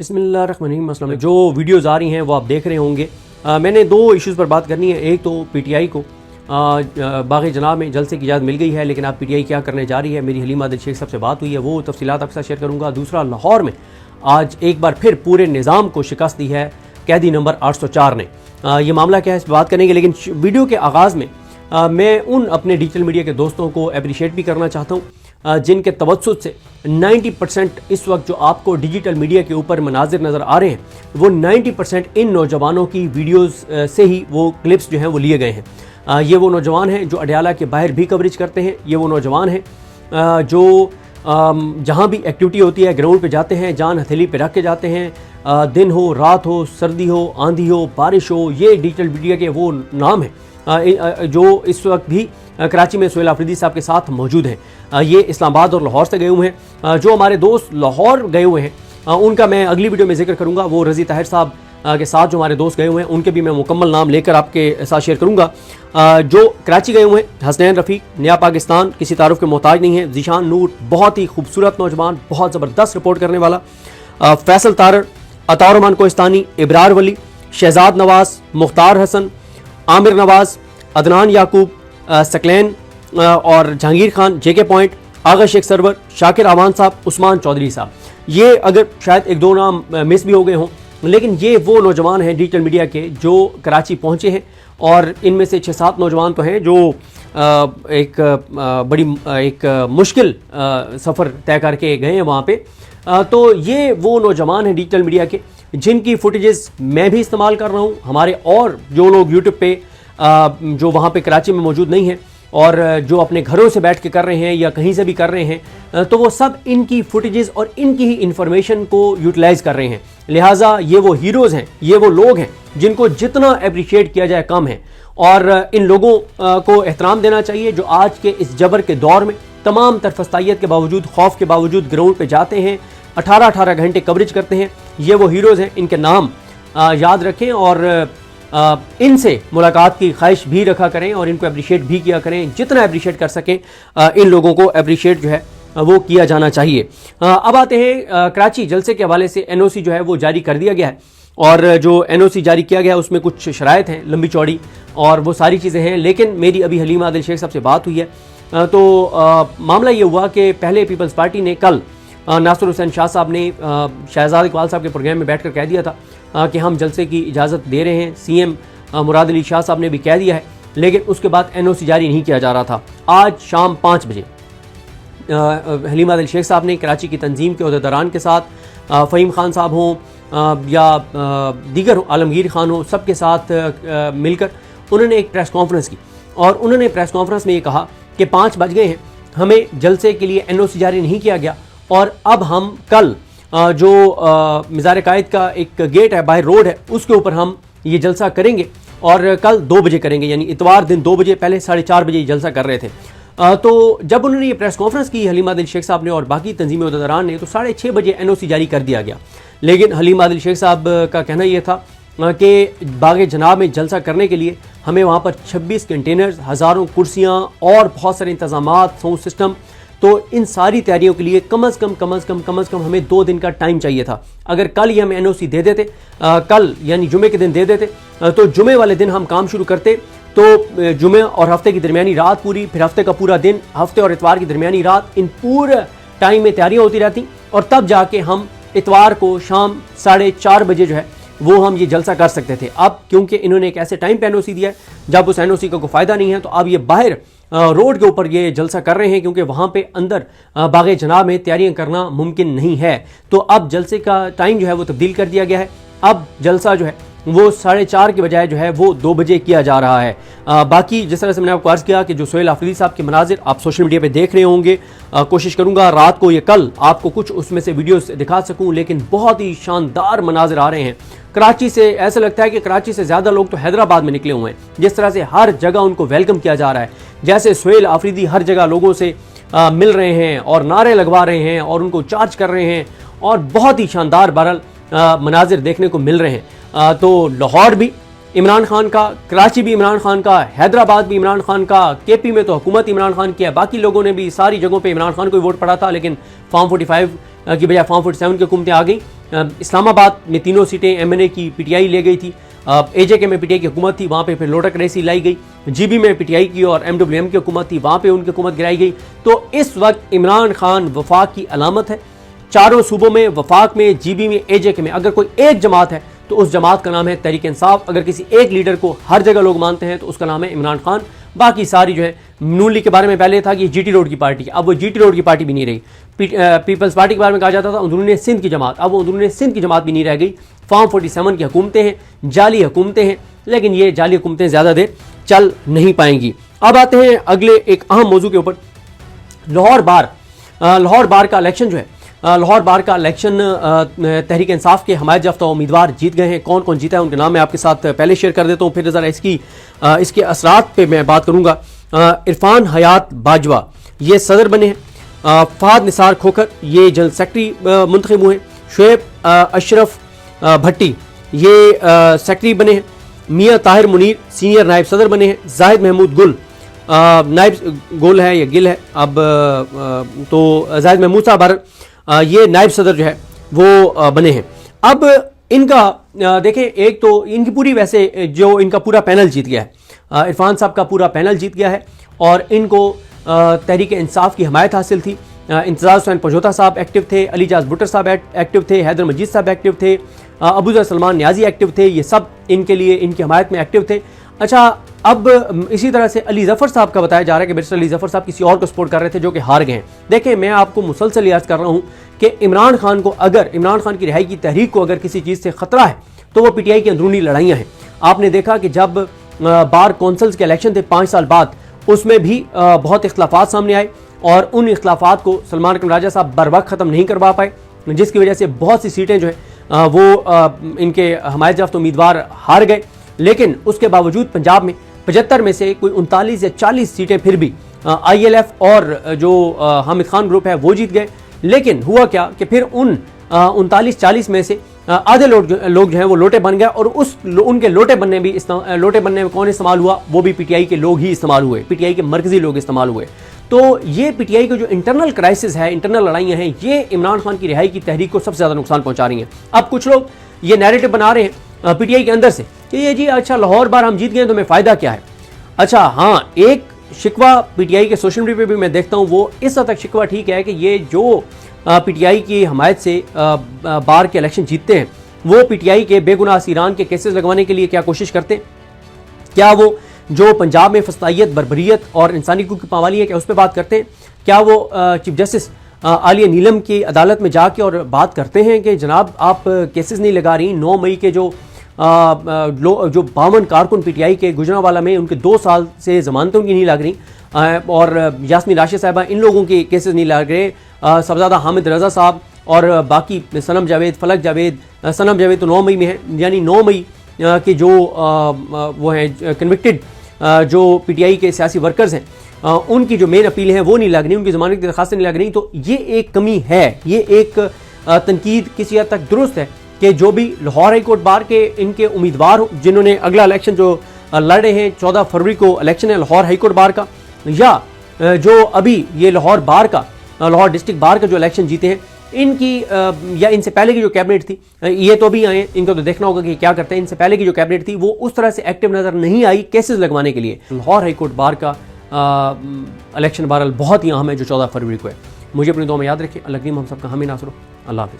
बिस्मिल्लाहिर्रहमानिर्रहीम। अस्सलाम। जो वीडियोज़ आ रही हैं वो आप देख रहे होंगे। मैंने दो इश्यूज़ पर बात करनी है। एक तो पीटीआई को बाग़ जनाब में जलसे की इजाज़त मिल गई है, लेकिन आप पीटीआई क्या करने जा रही है, मेरी हलीमा आदिल शेख साहब से बात हुई है, वो तफसीलात आपके साथ शेयर करूँगा। दूसरा, लाहौर में आज एक बार फिर पूरे निज़ाम को शिकस्त दी है कैदी नंबर 804 ने। ये मामला क्या है इस पर बात करेंगे, लेकिन वीडियो के आगाज़ में मैं उन अपने डिजिटल मीडिया के दोस्तों को अप्रिशिएट भी करना चाहता हूँ जिनके तवज्जुद से 90% इस वक्त जो आपको डिजिटल मीडिया के ऊपर मनाजिर नज़र आ रहे हैं, वो 90% इन नौजवानों की वीडियोस से ही वो क्लिप्स जो हैं वो लिए गए हैं। ये वो नौजवान हैं जो अडयाला के बाहर भी कवरेज करते हैं। ये वो नौजवान हैं जो जहाँ भी एक्टिविटी होती है ग्राउंड पे जाते हैं, जान हथेली पे रख के जाते हैं। दिन हो, रात हो, सर्दी हो, आंधी हो, बारिश हो, ये डिजिटल मीडिया के वो नाम हैं जो इस वक्त भी कराची में सोहेल आफरीदी साहब के साथ मौजूद हैं। ये इस्लामाबाद और लाहौर से गए हुए हैं। जो हमारे दोस्त लाहौर गए हुए हैं उनका मैं अगली वीडियो में जिक्र करूंगा। वो रज़ी ताहिर साहब के साथ जो हमारे दोस्त गए हुए हैं उनके भी मैं मुकम्मल नाम लेकर आपके साथ शेयर करूंगा। जो कराची गए हुए हैं, हसनैन रफ़ीक, नया पाकिस्तान, किसी तारुफ के मोहताज नहीं है। ज़ीशान नूर, बहुत ही खूबसूरत नौजवान, बहुत ज़बरदस्त रिपोर्ट करने वाला। फैसल तारड़, अताउर रहमान कोहिस्तानी, इब्रार वली, शहजाद नवाज, मुख्तार हसन, आमिर नवाज, अदनान याकूब, सकलैन और जहांगीर खान, जेके पॉइंट, आगा शेख सरवर, शाकिर आवान साहब, उस्मान चौधरी साहब। ये अगर शायद एक दो नाम मिस भी हो गए हों, लेकिन ये वो नौजवान हैं डिजिटल मीडिया के जो कराची पहुंचे हैं। और इनमें से 6-7 नौजवान तो हैं जो एक मुश्किल सफ़र तय करके गए हैं वहाँ पे। तो ये वो नौजवान हैं डिजिटल मीडिया के जिनकी फुटेजेस मैं भी इस्तेमाल कर रहा हूँ। हमारे और जो लोग यूट्यूब पे जो वहाँ पे कराची में मौजूद नहीं हैं और जो अपने घरों से बैठ के कर रहे हैं या कहीं से भी कर रहे हैं, तो वो सब इनकी फुटेजेस और इनकी ही इंफॉर्मेशन को यूटिलाइज़ कर रहे हैं। लिहाजा ये वो हीरोज़ हैं, ये वो लोग हैं जिनको जितना अप्रिशिएट किया जाए कम है। और इन लोगों को एहतराम देना चाहिए जो आज के इस जबर के दौर में तमाम तरफस्तायत के बावजूद, खौफ के बावजूद ग्राउंड पर जाते हैं, 18-18 घंटे कवरेज करते हैं। ये वो हीरोज़ हैं, इनके नाम याद रखें और इनसे मुलाकात की ख्वाहिश भी रखा करें और इनको अप्रिशिएट भी किया करें। जितना अप्रिशिएट कर सकें इन लोगों को अप्रिशिएट जो है वो किया जाना चाहिए। अब आते हैं कराची जलसे के हवाले से एनओसी जो है वो जारी कर दिया गया है। और जो एनओसी जारी किया गया है उसमें कुछ शराइत हैं लंबी चौड़ी और वो सारी चीज़ें हैं। लेकिन मेरी अभी हलीमा आदिल शेख साहब से बात हुई है तो मामला ये हुआ कि पहले पीपल्स पार्टी ने कल नासिर हुसैन शाह साहब ने शहजाद इकबाल साहब के प्रोग्राम में बैठकर कह दिया था कि हम जलसे की इजाज़त दे रहे हैं। सीएम मुराद अली शाह साहब ने भी कह दिया है, लेकिन उसके बाद एनओसी जारी नहीं किया जा रहा था। आज शाम 5 बजे हलीमा आदिल शेख साहब ने कराची की तंजीम के अहदेदारान के साथ, फ़हीम खान साहब हों या दीगर आलमगीर खान हो, सबके साथ मिलकर उन्होंने एक प्रेस कॉन्फ्रेंस की और उन्होंने प्रेस कॉन्फ्रेंस में ये कहा कि 5 बज गए हैं, हमें जलसे के लिए एनओसी जारी नहीं किया गया और अब हम कल जो मिज़ार कायद का एक गेट है, बाहर रोड है, उसके ऊपर हम ये जलसा करेंगे और कल 2 बजे करेंगे, यानी इतवार दिन 2 बजे। पहले 4:30 बजे जलसा कर रहे थे। तो जब उन्होंने ये प्रेस कॉन्फ्रेंस की हलीमा आदिल शेख साहब ने और बाकी तंजीमी अहदेदारान ने, तो 6:30 बजे एनओसी जारी कर दिया गया। लेकिन हलीमा आदिल शेख साहब का कहना ये था कि बाग़ जनाब में जलसा करने के लिए हमें वहाँ पर 26 कंटेनर्स, हज़ारों कुर्सियाँ और बहुत सारे इंतज़ामात, साउंड सिस्टम, तो इन सारी तैयारियों के लिए कम अज़ कम हमें 2 दिन का टाइम चाहिए था। अगर कल ही हम एनओसी दे देते, कल यानी जुमे के दिन दे देते, तो जुमे वाले दिन हम काम शुरू करते, तो जुमे और हफ्ते की दरमियानी रात पूरी, फिर हफ्ते का पूरा दिन, हफ्ते और इतवार की दरमियानी रात, इन पूरे टाइम में तैयारियाँ होती रहती और तब जाके हम इतवार को शाम 4:30 बजे जो है वो हम ये जलसा कर सकते थे। अब क्योंकि इन्होंने एक ऐसे टाइम पे एनओसी दिया है जब उस एनओसी का कोई फ़ायदा नहीं है, तो अब ये बाहर रोड के ऊपर ये जलसा कर रहे हैं क्योंकि वहाँ पे अंदर बाग़ जनाब में तैयारियाँ करना मुमकिन नहीं है। तो अब जलसे का टाइम जो है वो तब्दील कर दिया गया है। अब जलसा जो है वो 4:30 के बजाय जो है वो 2 बजे किया जा रहा है। बाकी जिस तरह से मैंने आपको अर्ज़ किया कि जो सोहेल आफरीदी साहब के मनाजिर आप सोशल मीडिया पे देख रहे होंगे, कोशिश करूँगा रात को ये कल आपको कुछ उसमें से वीडियोस दिखा सकूँ, लेकिन बहुत ही शानदार मनाजिर आ रहे हैं। कराची से ऐसा लगता है कि कराची से ज़्यादा लोग तो हैदराबाद में निकले हुए हैं। जिस तरह से हर जगह उनको वेलकम किया जा रहा है, जैसे सोहेल आफरीदी हर जगह लोगों से मिल रहे हैं और नारे लगवा रहे हैं और उनको चार्ज कर रहे हैं और बहुत ही शानदार बहरहाल मनाजिर देखने को मिल रहे हैं। तो लाहौर भी इमरान खान का, कराची भी इमरान खान का, हैदराबाद भी इमरान खान का, केपी में तो हुकूमत इमरान खान की है। बाकी लोगों ने भी सारी जगहों पे इमरान खान को वोट पड़ा था, लेकिन फॉर्म 45 की बजाय फॉर्म 47 की हुकूमतें आ गई। اسلام آباد میں 3 سیٹیں MNA کی PTI لے گئی تھی. AJK میں PTI کی حکومت تھی, وہاں پہ پھر لوٹک ریسی لائی گئی. GB میں PTI کی اور MWM کی حکومت تھی, وہاں پہ ان کی حکومت گرائی گئی. تو اس وقت عمران خان وفاق کی علامت ہے. چاروں صوبوں میں, وفاق میں, GB میں, AJK میں اگر کوئی ایک جماعت ہے تو اس جماعت کا نام ہے تحریک انصاف. اگر کسی ایک لیڈر کو ہر جگہ لوگ مانتے ہیں تو اس کا نام ہے عمران خان. باقی ساری جو ہے نون لیگ کے بارے میں پہلے تھا کہ GT روڈ کی پارٹی, اب وہ GT روڈ کی پارٹی بھی نہیں رہی. پیپلز پارٹی کے بارے میں کہا جاتا تھا اندرون سندھ کی جماعت, اب وہ اندرون سندھ کی جماعت بھی نہیں رہ گئی. فارم 47 کی حکومتیں ہیں, جعلی حکومتیں ہیں, لیکن یہ جعلی حکومتیں زیادہ دیر چل نہیں پائیں گی. اب آتے ہیں اگلے ایک اہم موضوع کے اوپر. لاہور بار کا الیکشن جو ہے, لاہور بار کا الیکشن تحریک انصاف کے حمایت یافتہ امیدوار جیت گئے ہیں. کون کون جیتا ہے ان کے نام میں آپ کے ساتھ پہلے شیئر کر دیتا ہوں, پھر ذرا اس کے اثرات پہ میں بات کروں گا. عرفان حیات باجوہ یہ صدر بنے ہیں. فہد نثار کھوکھر یہ جنرل سیکرٹری منتخب ہوئے ہیں. شعیب اشرف بھٹی یہ سیکرٹری بنے ہیں. میاں طاہر منیر سینئر نائب صدر بنے ہیں. زاہد محمود گل نائب گل ہے یا گل ہے اب تو زاہد محمود صاحب یہ نائب صدر جو ہے وہ بنے ہیں. اب ان کا دیکھیں, ایک تو ان کی پوری ویسے جو ان کا پورا پینل جیت گیا ہے, عرفان صاحب کا پورا پینل جیت گیا ہے اور ان کو تحریک انصاف کی حمایت حاصل تھی. امتیاز حسین پجوتا صاحب ایکٹیو تھے, علی جاز بٹر صاحب ایکٹیو تھے, حیدر مجید صاحب ایکٹیو تھے, ابوذر سلمان نیازی ایکٹیو تھے. یہ سب ان کے لیے ان کی حمایت میں ایکٹیو تھے. اچھا, اب اسی طرح سے علی ظفر صاحب کا بتایا جا رہا ہے کہ بیرسٹر علی ظفر صاحب کسی اور کو سپورٹ کر رہے تھے جو کہ ہار گئے ہیں. دیکھیں, میں آپ کو مسلسل یاد کر رہا ہوں کہ عمران خان کو, اگر عمران خان کی رہائی کی تحریک کو اگر کسی چیز سے خطرہ ہے تو وہ PTI کی اندرونی لڑائیاں ہیں. آپ نے دیکھا کہ جب بار کونسلز کے الیکشن تھے 5 سال بعد, اس میں بھی بہت اختلافات سامنے آئے اور ان اختلافات کو سلمان اکرم راجہ صاحب بر وقت ختم نہیں کروا پائے, جس کی وجہ سے بہت سی سیٹیں جو ہیں وہ ان کے حمایت یافتہ امیدوار ہار گئے. لیکن اس کے باوجود پنجاب میں 75 میں سے کوئی 39 یا 40 سیٹیں پھر بھی ILF اور جو حامد خان گروپ ہے وہ جیت گئے. لیکن ہوا کیا کہ پھر ان 39-40 میں سے آدھے لوگ جو ہیں وہ لوٹے بن گئے, اور ان کے لوٹے بننے میں کون استعمال ہوا, وہ بھی PTI کے لوگ ہی استعمال ہوئے, PTI کے مرکزی لوگ استعمال ہوئے. تو یہ PTI کا جو انٹرنل کرائسس ہے, انٹرنل لڑائیاں ہیں, یہ عمران خان کی رہائی کی تحریک کو سب سے زیادہ نقصان پہنچا رہی ہیں. اب کچھ لوگ یہ نیریٹو بنا رہے ہیں PTI کے اندر سے کہ یہ جی اچھا لاہور بار ہم جیت گئے تو ہمیں فائدہ کیا ہے. اچھا ہاں, ایک شکوہ PTI کے سوشل میڈیا پہ بھی میں دیکھتا ہوں, وہ اس حد تک شکوہ ٹھیک ہے کہ یہ جو PTI کی حمایت سے بار کے الیکشن جیتتے ہیں وہ PTI کے بے گناہ اسیران کے کیسز لگوانے کے لیے کیا کوشش کرتے ہیں, کیا وہ جو پنجاب میں فسطائیت, بربریت اور انسانی حقوق کی پامالی ہے کیا اس پہ بات کرتے ہیں, کیا وہ چیف جسٹس عالیہ نیلم کی عدالت میں جا کے اور بات کرتے ہیں کہ جناب آپ کیسز نہیں لگا رہی. 9 مئی کے جو 52 کارکن PTI کے گجرانوالہ میں ان کے 2 سال سے ضمانتیں ان کی نہیں لگ رہی, اور یاسمین راشد صاحبہ ان لوگوں کے کیسز نہیں لگ رہے. صاحبزادہ حامد رضا صاحب اور باقی صنم جاوید, فلک جاوید, صنم جاوید تو 9 مئی میں ہے, یعنی 9 مئی کے جو وہ ہیں کنوکٹڈ جو PTI کے سیاسی ورکرز ہیں ان کی جو مین اپیل ہیں وہ نہیں لگ رہی, ان کی ضمانت کی درخواستیں نہیں لگ رہی. تو یہ ایک کمی ہے, یہ ایک تنقید کسی حد تک درست ہے کہ جو بھی لاہور ہائی کورٹ بار کے ان کے امیدوار جنہوں نے اگلا الیکشن جو لڑ رہے ہیں 14 فروری کو الیکشن ہے لاہور ہائی کورٹ بار کا, یا جو ابھی یہ لاہور بار کا, لاہور ڈسٹرکٹ بار کا جو الیکشن جیتے ہیں, ان کی یا ان سے پہلے کی جو کیبنٹ تھی, یہ تو بھی آئے, ان کو تو دیکھنا ہوگا کہ کیا کرتے ہیں. ان سے پہلے کی جو کیبنٹ تھی وہ اس طرح سے ایکٹیو نظر نہیں آئی کیسز لگوانے کے لیے. لاہور ہائی کورٹ بار کا الیکشن بہرحال بہت ہی اہم ہے جو 14 فروری کو ہے. مجھے اپنی دعا میں یاد رکھیں. اللہ کریم ہم سب کا ہمیں ناصر ہو. اللہ حافظ.